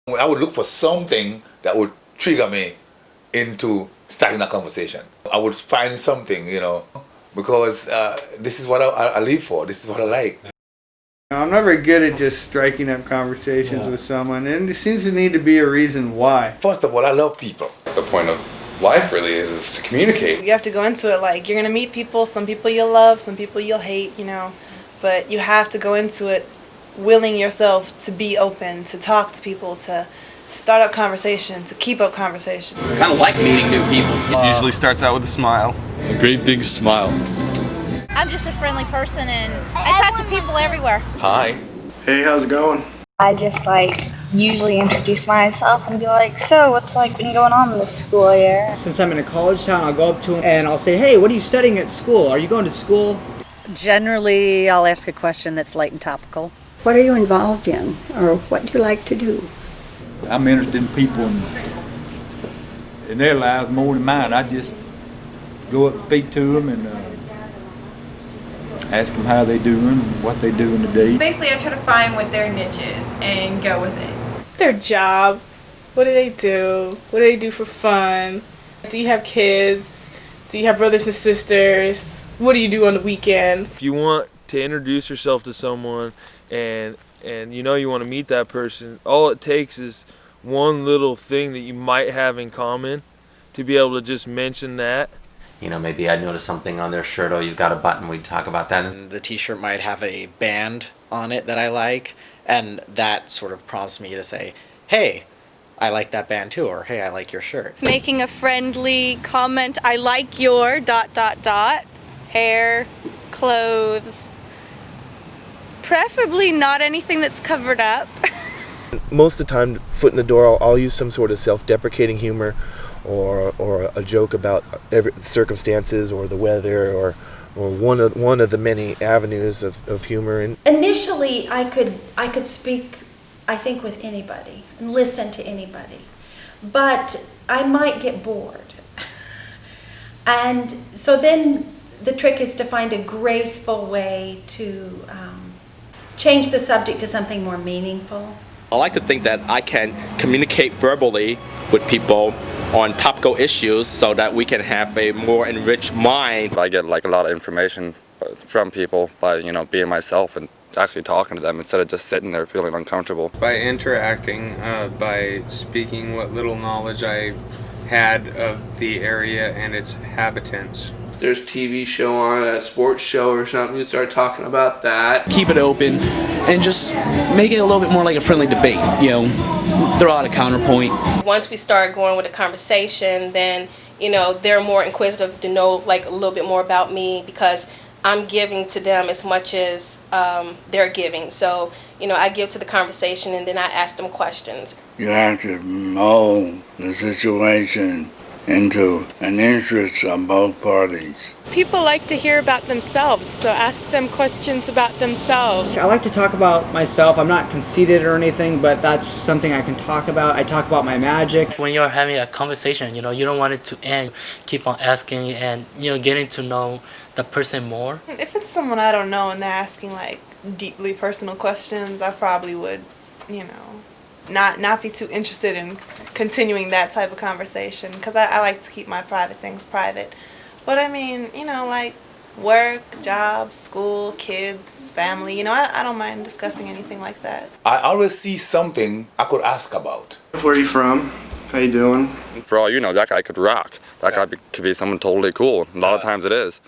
I would look for something that would trigger me into starting a conversation. I would find something, because this is what I live for. This is what I like. I'm not very good at just striking up conversations with someone, and there seems to need to be a reason why. First of all, I love people. The point of life really is to communicate. You have to go into it like you're going to meet people. Some people you'll love, some people you'll hate, But you have to go into it willing yourself to be open, to talk to people, to start up conversation, to keep up conversation. I kind of like meeting new people. It usually starts out with a smile. A great big smile. I'm just a friendly person and I talk to people everywhere. Hi. Hey, how's it going? I just usually introduce myself and be like, so what's been going on in this school year? Since I'm in a college town, I'll go up to them and I'll say, hey, what are you studying at school? Are you going to school? Generally, I'll ask a question that's light and topical. What are you involved in, or what do you like to do? I'm interested in people in their lives more than mine. I just go up and speak to them and ask them how they doing and what they do in the day. Basically, I try to find what their niche is and go with it. Their job. What do they do? What do they do for fun? Do you have kids? Do you have brothers and sisters? What do you do on the weekend? If you want to introduce yourself to someone and you want to meet that person, all it takes is one little thing that you might have in common to be able to just mention that. Maybe I notice something on their shirt, oh, you've got a button, we'd talk about that. And the t-shirt might have a band on it that I like, and that sort of prompts me to say, hey, I like that band too, or hey, I like your shirt. Making a friendly comment, I like your ... hair, clothes, preferably not anything that's covered up. Most of the time, foot in the door, I'll use some sort of self-deprecating humor or a joke about circumstances or the weather or one of the many avenues of humor. And initially, I could speak, I think, with anybody and listen to anybody, but I might get bored. And so then the trick is to find a graceful way to change the subject to something more meaningful. I like to think that I can communicate verbally with people on topical issues so that we can have a more enriched mind. I get a lot of information from people by being myself and actually talking to them instead of just sitting there feeling uncomfortable. By interacting, by speaking what little knowledge I had of the area and its inhabitants. If there's a TV show on, a sports show or something, you start talking about that. Keep it open and just make it a little bit more like a friendly debate, throw out a counterpoint. Once we start going with a conversation, then, they're more inquisitive to know a little bit more about me because I'm giving to them as much as they're giving. So, I give to the conversation and then I ask them questions. You have to mold the situation into an interest on both parties. People like to hear about themselves, so ask them questions about themselves. I like to talk about myself. I'm not conceited or anything, but that's something I can talk about. I talk about my magic. When you're having a conversation, you don't want it to end. Keep on asking and, getting to know the person more. If it's someone I don't know and they're asking deeply personal questions, I probably would, not be too interested in continuing that type of conversation because I like to keep my private things private. But I mean, work, job, school, kids, family, I don't mind discussing anything like that. I always see something I could ask about. Where are you from? How you doing? For all you know, that guy could rock. That guy could be someone totally cool. A lot of times it is.